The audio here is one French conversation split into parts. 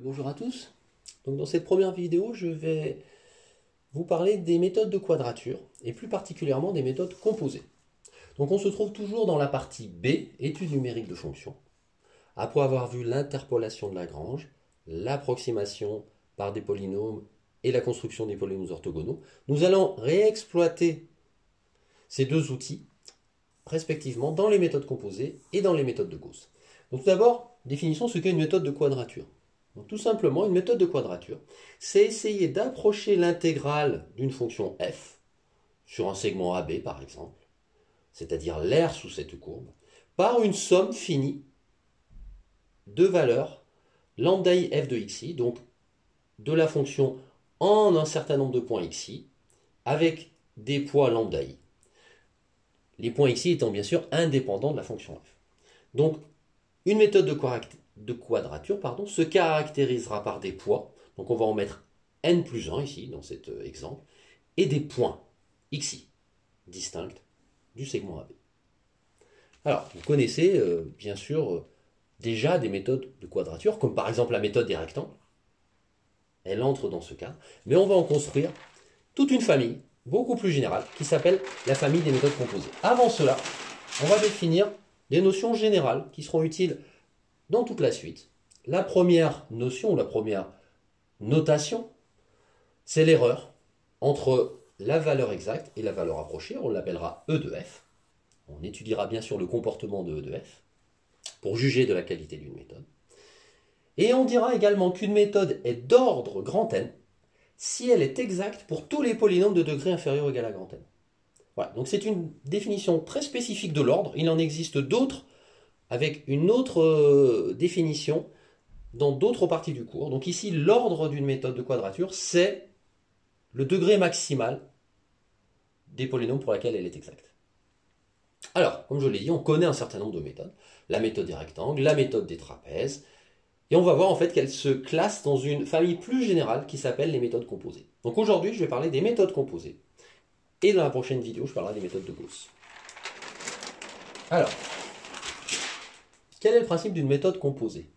Bonjour à tous. Donc dans cette première vidéo, je vais vous parler des méthodes de quadrature et plus particulièrement des méthodes composées. Donc on se trouve toujours dans la partie B, étude numérique de fonctions. Après avoir vu l'interpolation de Lagrange, l'approximation par des polynômes et la construction des polynômes orthogonaux, nous allons réexploiter ces deux outils respectivement dans les méthodes composées et dans les méthodes de Gauss. Donc tout d'abord, définissons ce qu'est une méthode de quadrature. Donc, tout simplement, une méthode de quadrature, c'est essayer d'approcher l'intégrale d'une fonction f, sur un segment AB par exemple, c'est-à-dire l'aire sous cette courbe, par une somme finie de valeurs lambda i f de xi, donc de la fonction en un certain nombre de points xi, avec des poids lambda i. Les points xi étant bien sûr indépendants de la fonction f. Donc, une méthode de quadrature se caractérisera par des poids, donc on va en mettre n plus 1 ici, dans cet exemple, et des points xi, distincts du segment AB. Alors, vous connaissez bien sûr déjà des méthodes de quadrature, comme par exemple la méthode des rectangles. Elle entre dans ce cadre, mais on va en construire toute une famille, beaucoup plus générale, qui s'appelle la famille des méthodes composées. Avant cela, on va définir des notions générales qui seront utiles dans toute la suite. La première notion, ou la première notation, c'est l'erreur entre la valeur exacte et la valeur approchée. On l'appellera E de f. On étudiera bien sûr le comportement de E de f pour juger de la qualité d'une méthode. Et on dira également qu'une méthode est d'ordre grand N si elle est exacte pour tous les polynômes de degré inférieur ou égal à grand N. Voilà, donc c'est une définition très spécifique de l'ordre. Il en existe d'autres avec une autre définition dans d'autres parties du cours. Donc ici, l'ordre d'une méthode de quadrature, c'est le degré maximal des polynômes pour laquelle elle est exacte. Alors, comme je l'ai dit, on connaît un certain nombre de méthodes. La méthode des rectangles, la méthode des trapèzes. Et on va voir en fait qu'elles se classent dans une famille plus générale qui s'appelle les méthodes composées. Donc aujourd'hui, je vais parler des méthodes composées. Et dans la prochaine vidéo, je parlerai des méthodes de Gauss. Alors, quel est le principe d'une méthode composée?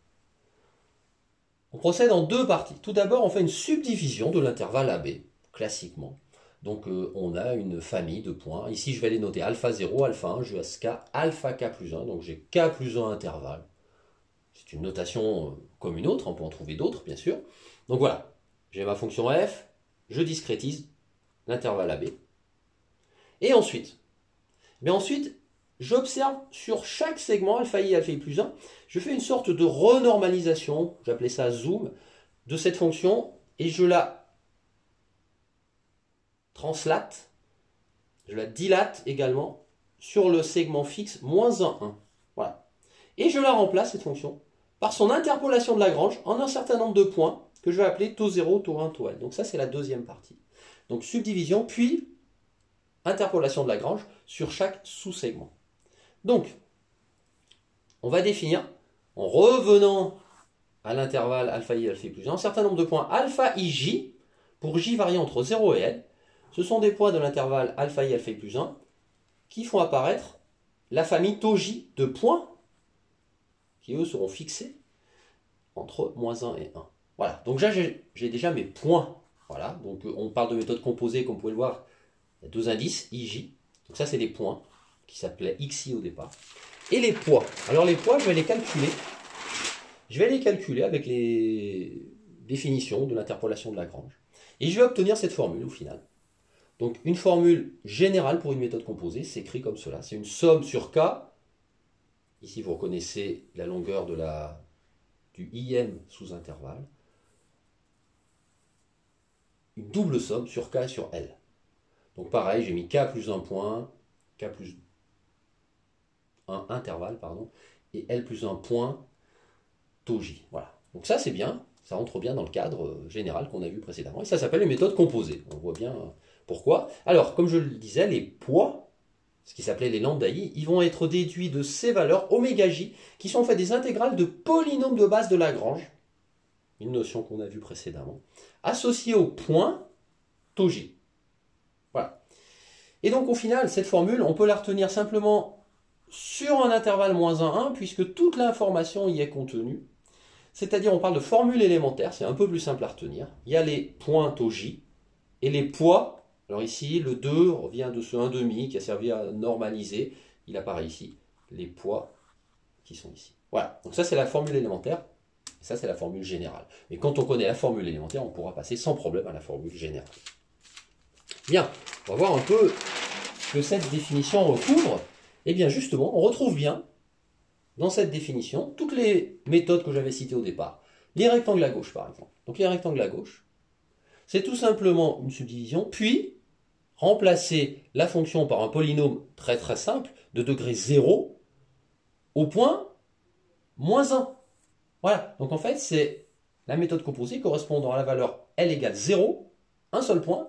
On procède en deux parties. Tout d'abord, on fait une subdivision de l'intervalle AB, classiquement. Donc on a une famille de points. Ici, je vais les noter alpha 0, alpha 1, jusqu'à alpha k plus 1. Donc j'ai k plus 1 intervalle. C'est une notation comme une autre, on peut en trouver d'autres, bien sûr. Donc voilà, j'ai ma fonction f, je discrétise l'intervalle AB. Et ensuite, j'observe sur chaque segment alpha i plus 1, je fais une sorte de renormalisation, j'appelais ça zoom, de cette fonction et je la translate, je la dilate également sur le segment fixe moins 1, 1. Voilà. Et je la remplace, cette fonction, par son interpolation de Lagrange en un certain nombre de points que je vais appeler taux 0, taux 1, taux n. Donc ça, c'est la deuxième partie. Donc subdivision, puis interpolation de Lagrange sur chaque sous-segment. Donc, on va définir, en revenant à l'intervalle alpha i plus 1, un certain nombre de points alpha ij, pour j variant entre 0 et n. Ce sont des points de l'intervalle alpha i plus 1 qui font apparaître la famille tau j de points qui, eux, seront fixés entre moins 1 et 1. Voilà, donc là, j'ai déjà mes points. Voilà, donc on parle de méthode composée, comme vous pouvez le voir, il y a deux indices, ij. Donc ça, c'est des points qui s'appelaient xi au départ. Et les poids. Alors les poids, je vais les calculer. Je vais les calculer avec les définitions de l'interpolation de Lagrange. Et je vais obtenir cette formule au final. Donc une formule générale pour une méthode composée, c'est écrit comme cela. C'est une somme sur k. Ici, vous reconnaissez la longueur du im sous intervalle. Une double somme sur k et sur l. Donc pareil, j'ai mis k plus 1 point, k plus 1 intervalle, pardon, et L plus 1 point tau j. Voilà. Donc ça c'est bien, ça rentre bien dans le cadre général qu'on a vu précédemment. Et ça s'appelle une méthode composée. On voit bien pourquoi. Alors, comme je le disais, les poids, ce qui s'appelait les lambda i, ils vont être déduits de ces valeurs oméga j, qui sont en fait des intégrales de polynômes de base de Lagrange, une notion qu'on a vue précédemment, associées au point tau j. Voilà. Et donc au final, cette formule, on peut la retenir simplement sur un intervalle moins 1, 1, puisque toute l'information y est contenue. C'est-à-dire, on parle de formule élémentaire, c'est un peu plus simple à retenir. Il y a les points taux J et les poids. Alors ici, le 2 revient de ce 1,5 qui a servi à normaliser. Il apparaît ici, les poids qui sont ici. Voilà, donc ça c'est la formule élémentaire, et ça c'est la formule générale. Mais quand on connaît la formule élémentaire, on pourra passer sans problème à la formule générale. Bien, on va voir un peu ce que cette définition recouvre. Et bien justement, on retrouve bien dans cette définition toutes les méthodes que j'avais citées au départ. Les rectangles à gauche par exemple. Donc les rectangles à gauche, c'est tout simplement une subdivision, puis remplacer la fonction par un polynôme très très simple de degré 0 au point -1. Voilà, donc en fait c'est la méthode composée correspondant à la valeur L égale 0, un seul point,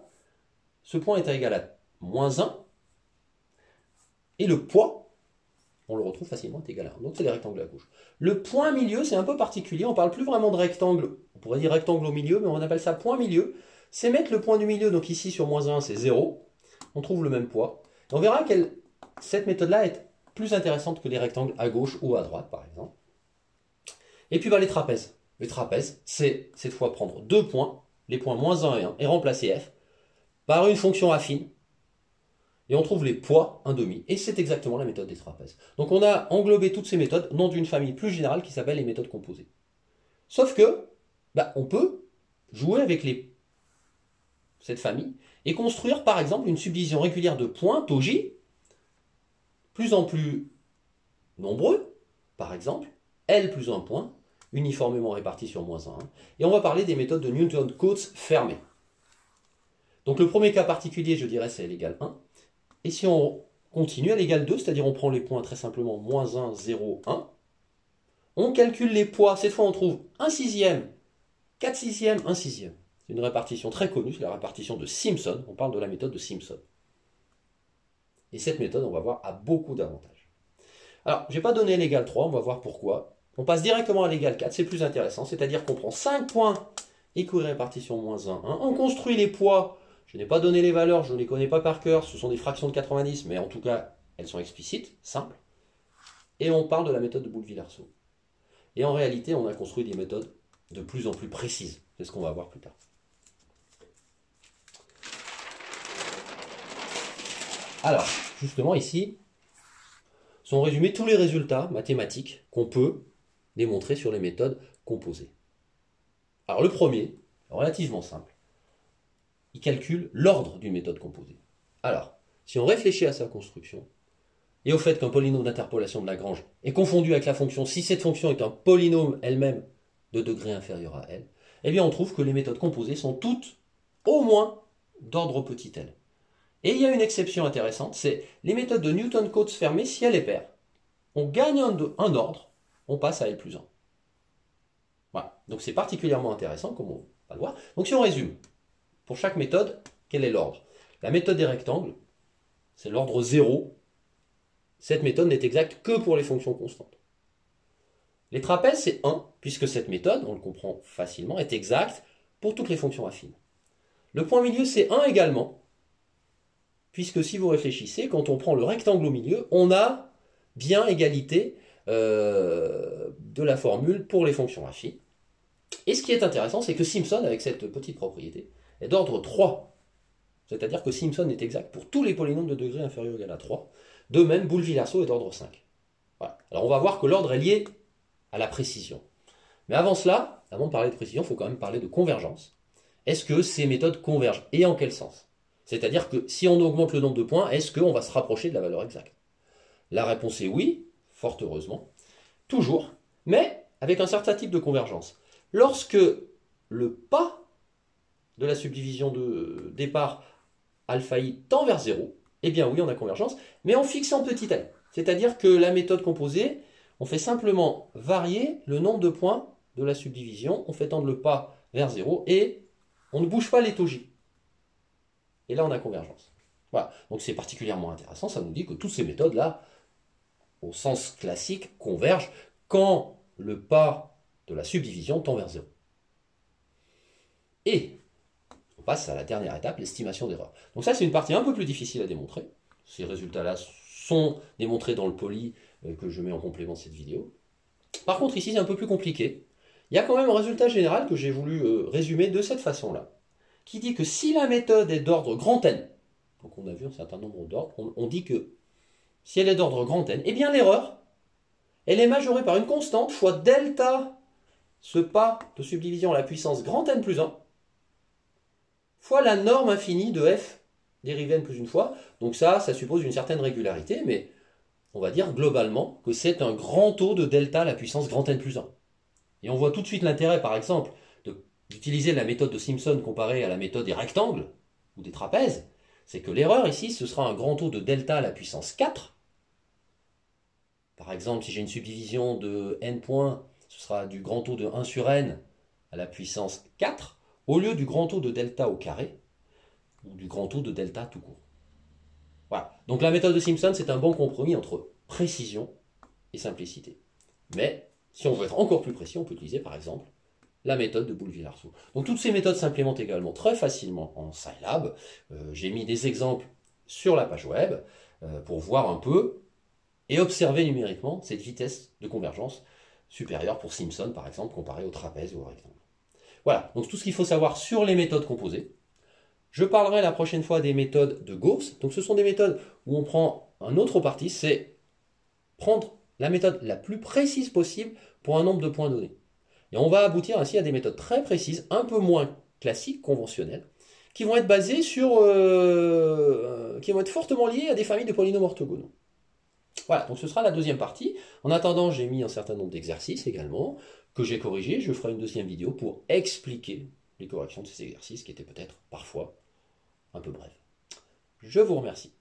ce point est égal à -1, et le poids, on le retrouve facilement, est égal à 1. Donc c'est les rectangles à gauche. Le point milieu, c'est un peu particulier, on ne parle plus vraiment de rectangle, on pourrait dire rectangle au milieu, mais on appelle ça point milieu. C'est mettre le point du milieu, donc ici sur -1 c'est 0, on trouve le même poids. Et on verra que cette méthode-là est plus intéressante que les rectangles à gauche ou à droite par exemple. Et puis les trapèzes. Les trapèzes, c'est cette fois prendre deux points, les points -1 et 1, et remplacer f par une fonction affine. Et on trouve les poids 1/2. Et c'est exactement la méthode des trapèzes. Donc on a englobé toutes ces méthodes dans une famille plus générale qui s'appelle les méthodes composées. Sauf que, on peut jouer avec cette famille et construire par exemple une subdivision régulière de points, taux J, plus en plus nombreux, par exemple, L plus un point, uniformément répartis sur -1. Et on va parler des méthodes de Newton-Cotes fermées. Donc le premier cas particulier, je dirais, c'est L égale 1. Et si on continue, L égale 2, c'est-à-dire on prend les points très simplement -1, 0, 1. On calcule les poids, cette fois on trouve 1 sixième, 4 sixièmes, 1 sixième. C'est une répartition très connue, c'est la répartition de Simpson. On parle de la méthode de Simpson. Et cette méthode, on va voir, a beaucoup d'avantages. Alors, je n'ai pas donné L égale 3, on va voir pourquoi. On passe directement à L égale 4, c'est plus intéressant, c'est-à-dire qu'on prend 5 points équilibrés répartition -1, 1. On construit les poids, je n'ai pas donné les valeurs, je ne les connais pas par cœur, ce sont des fractions de 90, mais en tout cas, elles sont explicites, simples. Et on parle de la méthode de Boulle-Villarceau. Et en réalité, on a construit des méthodes de plus en plus précises. C'est ce qu'on va voir plus tard. Alors, justement ici, sont résumés tous les résultats mathématiques qu'on peut démontrer sur les méthodes composées. Alors le premier, relativement simple, il calcule l'ordre d'une méthode composée. Alors, si on réfléchit à sa construction, et au fait qu'un polynôme d'interpolation de Lagrange est confondu avec la fonction, si cette fonction est un polynôme elle-même de degré inférieur à L, eh bien on trouve que les méthodes composées sont toutes au moins d'ordre petit l. Et il y a une exception intéressante, c'est les méthodes de Newton-Cotes fermées, si L est paire, on gagne un ordre, on passe à L plus 1. Voilà, donc c'est particulièrement intéressant, comme on va le voir. Donc si on résume, pour chaque méthode, quel est l'ordre? La méthode des rectangles, c'est l'ordre 0. Cette méthode n'est exacte que pour les fonctions constantes. Les trapèzes, c'est 1, puisque cette méthode, on le comprend facilement, est exacte pour toutes les fonctions affines. Le point milieu, c'est 1 également, puisque si vous réfléchissez, quand on prend le rectangle au milieu, on a bien égalité de la formule pour les fonctions affines. Et ce qui est intéressant, c'est que Simpson, avec cette petite propriété, est d'ordre 3. C'est-à-dire que Simpson est exact pour tous les polynômes de degré inférieur ou égal à 3. De même, Boulle-Villarceau est d'ordre 5. Voilà. Alors on va voir que l'ordre est lié à la précision. Mais avant cela, avant de parler de précision, il faut quand même parler de convergence. Est-ce que ces méthodes convergent? Et en quel sens? C'est-à-dire que si on augmente le nombre de points, est-ce qu'on va se rapprocher de la valeur exacte? La réponse est oui, fort heureusement. Toujours, mais avec un certain type de convergence. Lorsque le pas de la subdivision de départ alpha i tend vers 0, eh bien oui, on a convergence, mais en fixant petit l. C'est-à-dire que la méthode composée, on fait simplement varier le nombre de points de la subdivision, on fait tendre le pas vers 0, et on ne bouge pas les taux j. Et là, on a convergence. Voilà, donc c'est particulièrement intéressant, ça nous dit que toutes ces méthodes-là, au sens classique, convergent quand le pas de la subdivision tend vers 0. Et on passe à la dernière étape, l'estimation d'erreur. Donc ça, c'est une partie un peu plus difficile à démontrer. Ces résultats-là sont démontrés dans le poly que je mets en complément de cette vidéo. Par contre, ici, c'est un peu plus compliqué. il y a quand même un résultat général que j'ai voulu résumer de cette façon-là, qui dit que si la méthode est d'ordre grand N, donc on a vu un certain nombre d'ordres, on dit que si elle est d'ordre grand N, eh bien l'erreur, elle est majorée par une constante fois delta, ce pas de subdivision à la puissance grand N plus 1, fois la norme infinie de f dérivée n plus une fois. Donc ça suppose une certaine régularité, mais on va dire globalement que c'est un grand taux de delta à la puissance grand N plus 1. Et on voit tout de suite l'intérêt, par exemple, d'utiliser la méthode de Simpson comparée à la méthode des rectangles ou des trapèzes. C'est que l'erreur ici, ce sera un grand taux de delta à la puissance 4. Par exemple, si j'ai une subdivision de n points, ce sera du grand taux de 1 sur n à la puissance 4, au lieu du grand taux de delta au carré, ou du grand taux de delta tout court. Voilà. Donc la méthode de Simpson, c'est un bon compromis entre précision et simplicité. Mais, si on veut être encore plus précis, on peut utiliser par exemple la méthode de Boulle-Villarceau. Donc toutes ces méthodes s'implémentent également très facilement en Scilab. J'ai mis des exemples sur la page web pour voir un peu et observer numériquement cette vitesse de convergence supérieure pour Simpson, par exemple, comparée au trapèze ou au rectangle. Voilà, donc tout ce qu'il faut savoir sur les méthodes composées. Je parlerai la prochaine fois des méthodes de Gauss. Donc ce sont des méthodes où on prend un autre parti, c'est prendre la méthode la plus précise possible pour un nombre de points donné. Et on va aboutir ainsi à des méthodes très précises, un peu moins classiques, conventionnelles, qui vont être basées sur... qui vont être fortement liées à des familles de polynômes orthogonaux. Voilà, donc ce sera la deuxième partie. En attendant, j'ai mis un certain nombre d'exercices également, que j'ai corrigés. Je ferai une deuxième vidéo pour expliquer les corrections de ces exercices qui étaient peut-être parfois un peu brefs. Je vous remercie.